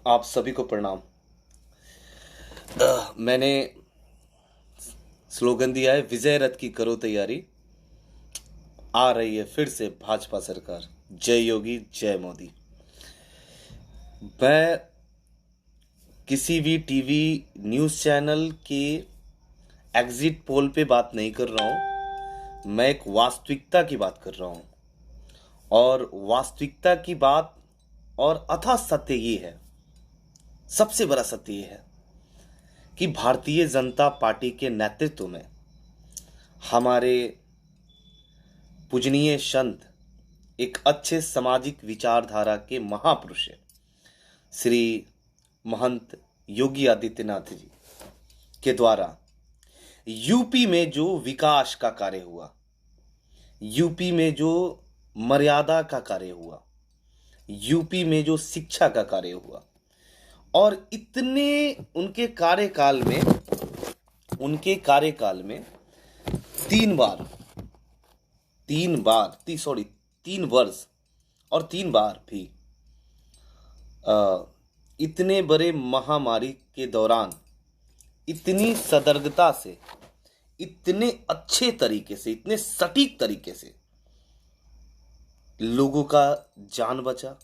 आप सभी को प्रणाम। मैंने स्लोगन दिया है, विजय रथ की करो तैयारी, आ रही है फिर से भाजपा सरकार। जय योगी जय मोदी। मैं किसी भी टीवी न्यूज़ चैनल के एग्जिट पोल पे बात नहीं कर रहा हूँ। मैं एक वास्तविकता की बात कर रहा हूँ, और वास्तविकता की बात और अथाह सत्य ये है, सबसे बड़ा सत्य ये है कि भारतीय जनता पार्टी के नेतृत्व में हमारे पूजनीय संत, एक अच्छे सामाजिक विचारधारा के महापुरुष श्री महंत योगी आदित्यनाथ जी के द्वारा यूपी में जो विकास का कार्य हुआ, यूपी में जो मर्यादा का कार्य हुआ, यूपी में जो शिक्षा का कार्य हुआ, और इतने उनके कार्यकाल में तीन वर्ष और 3 बार भी इतने बड़े महामारी के दौरान इतनी सतर्कता से, इतने अच्छे तरीके से, इतने सटीक तरीके से लोगों का जान बचा,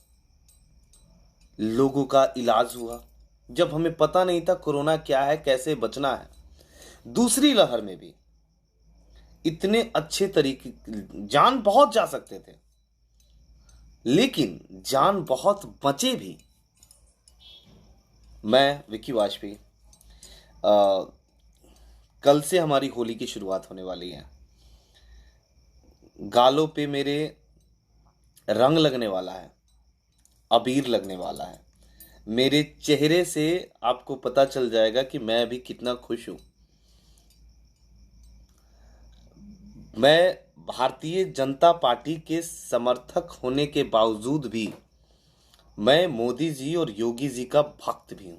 लोगों का इलाज हुआ। जब हमें पता नहीं था कोरोना क्या है, कैसे बचना है, दूसरी लहर में भी इतने अच्छे तरीके, जान बहुत जा सकते थे लेकिन जान बहुत बचे भी। मैं विक्की वाजपेयी, कल से हमारी होली की शुरुआत होने वाली है। गालों पे मेरे रंग लगने वाला है, अबीर लगने वाला है। मेरे चेहरे से आपको पता चल जाएगा कि मैं अभी कितना खुश हूं। मैं भारतीय जनता पार्टी के समर्थक होने के बावजूद भी मैं मोदी जी और योगी जी का भक्त भी हूं।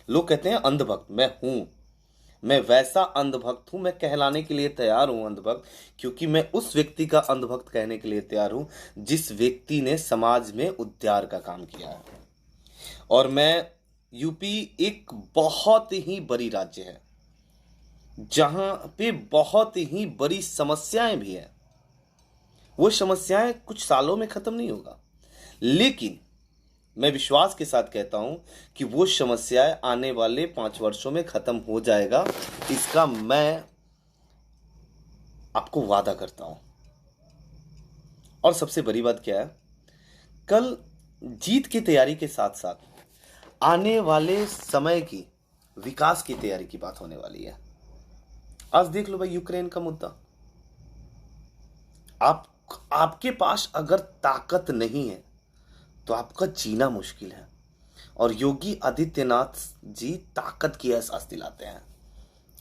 लोग कहते हैं अंधभक्त, मैं हूं। मैं वैसा अंधभक्त हूं, मैं कहलाने के लिए तैयार हूं अंधभक्त, क्योंकि मैं उस व्यक्ति का अंधभक्त कहने के लिए तैयार हूं जिस व्यक्ति ने समाज में उद्धार का काम किया है। और मैं, यूपी एक बहुत ही बड़ी राज्य है जहां पे बहुत ही बड़ी समस्याएं भी है। वो समस्याएं कुछ सालों में खत्म नहीं होगा, लेकिन मैं विश्वास के साथ कहता हूं कि वो समस्याएं आने वाले 5 वर्षों में खत्म हो जाएगा। इसका मैं आपको वादा करता हूं। और सबसे बड़ी बात क्या है, कल जीत की तैयारी के साथ साथ आने वाले समय की विकास की तैयारी की बात होने वाली है। आज देख लो भाई, यूक्रेन का मुद्दा, आपके पास अगर ताकत नहीं है तो आपका जीना मुश्किल है। और योगी आदित्यनाथ जी ताकत की एहसास दिलाते हैं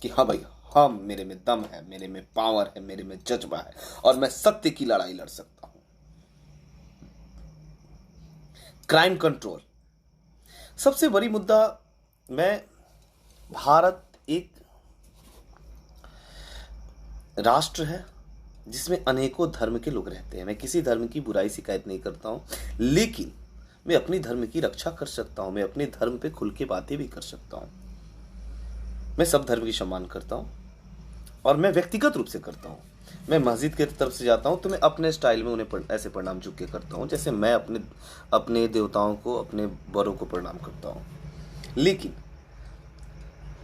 कि हाँ भाई, हाँ मेरे में दम है, मेरे में पावर है, मेरे में जज्बा है, और मैं सत्य की लड़ाई लड़ सकता हूं। क्राइम कंट्रोल सबसे बड़ी मुद्दा। मैं, भारत एक राष्ट्र है जिसमें अनेकों धर्म के लोग रहते हैं। मैं किसी धर्म की बुराई शिकायत नहीं करता हूं, लेकिन मैं अपनी धर्म की रक्षा कर सकता हूं। मैं अपने धर्म पे खुल के बातें भी कर सकता हूं। मैं सब धर्म की सम्मान करता हूं, और मैं व्यक्तिगत रूप से करता हूं। मैं मस्जिद की तरफ से जाता हूं तो मैं अपने स्टाइल में उन्हें ऐसे प्रणाम झुक के करता हूं, जैसे मैं अपने देवताओं को, अपने बड़ों को प्रणाम करता हूं। लेकिन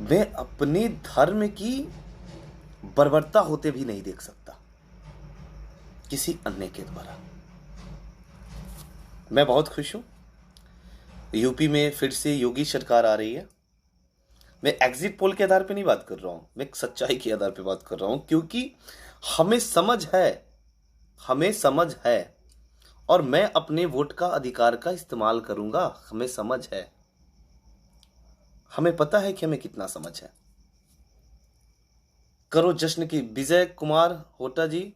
मैं अपने धर्म की बर्बरता होते भी नहीं देख सकता किसी अन्य के द्वारा। मैं बहुत खुश हूं, यूपी में फिर से योगी सरकार आ रही है। मैं एग्जिट पोल के आधार पे नहीं बात कर रहा हूं, मैं एक सच्चाई के आधार पे बात कर रहा हूं, क्योंकि हमें समझ है और मैं अपने वोट का अधिकार का इस्तेमाल करूंगा। हमें समझ है, हमें पता है कि हमें कितना समझ है। करो जश्न की, विजय कुमार होटा जी,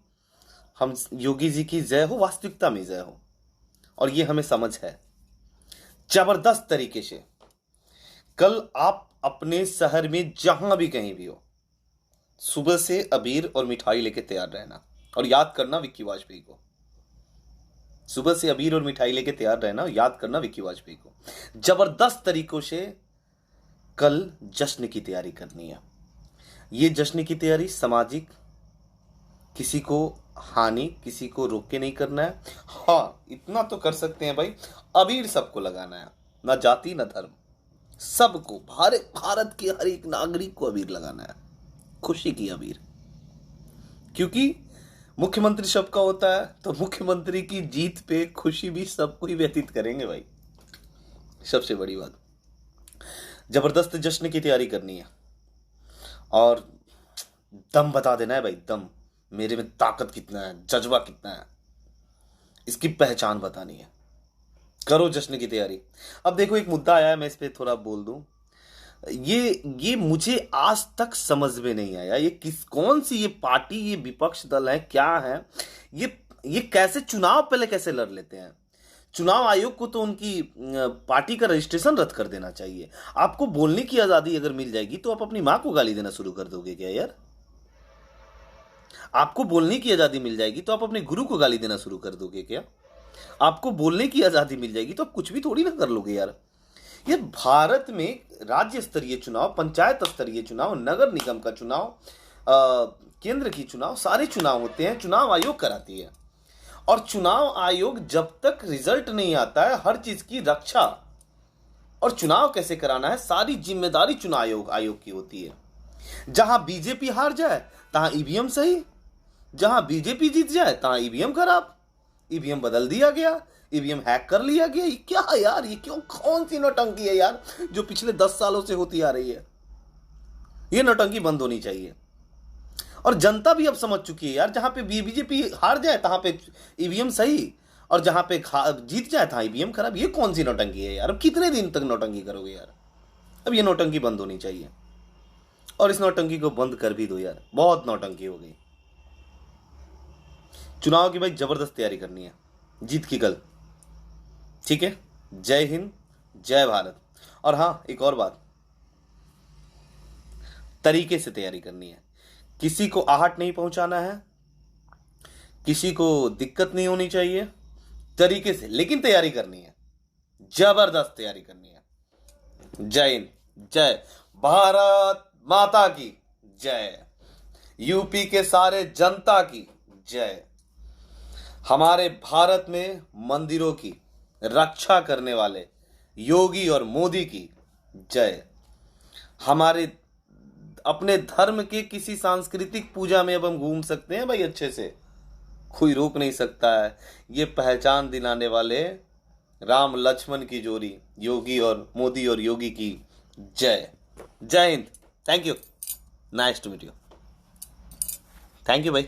हम योगी जी की जय हो, वास्तविकता में जय हो। और ये हमें समझ है जबरदस्त तरीके से। कल आप अपने शहर में जहां भी कहीं भी हो, सुबह से अबीर और मिठाई लेके तैयार रहना, और याद करना विक्की वाजपेयी को। सुबह से अबीर और मिठाई लेके तैयार रहना, याद करना विक्की वाजपेयी को। जबरदस्त तरीकों से कल जश्न की तैयारी करनी है। ये जश्न की तैयारी सामाजिक, किसी को हानि, किसी को रोक के नहीं करना है। हाँ, इतना तो कर सकते हैं भाई, अबीर सबको लगाना है, ना जाति ना धर्म, सबको, भारत के हर एक नागरिक को अबीर लगाना है, खुशी की अबीर। क्योंकि मुख्यमंत्री सबका होता है, तो मुख्यमंत्री की जीत पे खुशी भी सबको ही व्यतीत करेंगे भाई। सबसे बड़ी बात, जबरदस्त जश्न की तैयारी करनी है और दम बता देना है भाई, दम, मेरे में ताकत कितना है, जज्बा कितना है, इसकी पहचान बतानी है। करो जश्न की तैयारी। अब देखो, एक मुद्दा आया है, मैं इस पे थोड़ा बोल दूं। ये मुझे आज तक समझ में नहीं आया, ये कौन सी ये पार्टी, ये विपक्ष दल है, क्या है ये कैसे चुनाव पहले कैसे लड़ लेते हैं। चुनाव आयोग को तो उनकी पार्टी का रजिस्ट्रेशन रद्द कर देना चाहिए। आपको बोलने की आजादी अगर मिल जाएगी तो आप अपनी मां को गाली देना शुरू कर दोगे क्या यार? आपको बोलने की आजादी मिल जाएगी तो आप अपने गुरु को गाली देना शुरू कर दोगे क्या? आपको बोलने की आजादी मिल जाएगी तो आप कुछ भी थोड़ी ना कर लोगे यार। ये भारत में राज्य स्तरीय चुनाव, पंचायत स्तरीय चुनाव, नगर निगम का चुनाव, केंद्र की चुनाव, सारे चुनाव होते हैं, चुनाव आयोग कराती है। और चुनाव आयोग जब तक रिजल्ट नहीं आता है, हर चीज की रक्षा और चुनाव कैसे कराना है, सारी जिम्मेदारी चुनाव आयोग की होती है। जहां बीजेपी हार जाए तहां ईवीएम सही, जहां बीजेपी जीत जाए तहां ईवीएम खराब, ईवीएम बदल दिया गया, ईवीएम हैक कर लिया गया। ये क्या है यार? ये क्यों, कौन सी नौटंकी है यार जो पिछले 10 सालों से होती आ रही है? ये नौटंकी बंद होनी चाहिए। और जनता भी अब समझ चुकी है यार, जहां पे बीजेपी हार जाए तहां पे ईवीएम सही, और जहां पे जीत जाए तहां ईवीएम खराब। ये कौन सी नौटंकी है यार? अब कितने दिन तक नौटंकी करोगे यार? अब ये नौटंकी बंद होनी चाहिए, और इस नौटंकी को बंद कर भी दो यार, बहुत नौटंकी हो गई। चुनाव की भाई जबरदस्त तैयारी करनी है, जीत की कल, ठीक है? जय हिंद, जय भारत। और हाँ, एक और बात, तरीके से तैयारी करनी है, किसी को आहट नहीं पहुंचाना है, किसी को दिक्कत नहीं होनी चाहिए, तरीके से लेकिन तैयारी करनी है, जबरदस्त तैयारी करनी है। जय हिंद, जय भारत माता की जय, यूपी के सारे जनता की जय, हमारे भारत में मंदिरों की रक्षा करने वाले योगी और मोदी की जय, हमारे अपने धर्म के किसी सांस्कृतिक पूजा में अब हम घूम सकते हैं भाई अच्छे से, कोई रोक नहीं सकता है। ये पहचान दिलाने वाले राम लक्ष्मण की जोड़ी, योगी और मोदी और योगी की जय। जय Hind, thank you, nice to meet you, thank you भाई।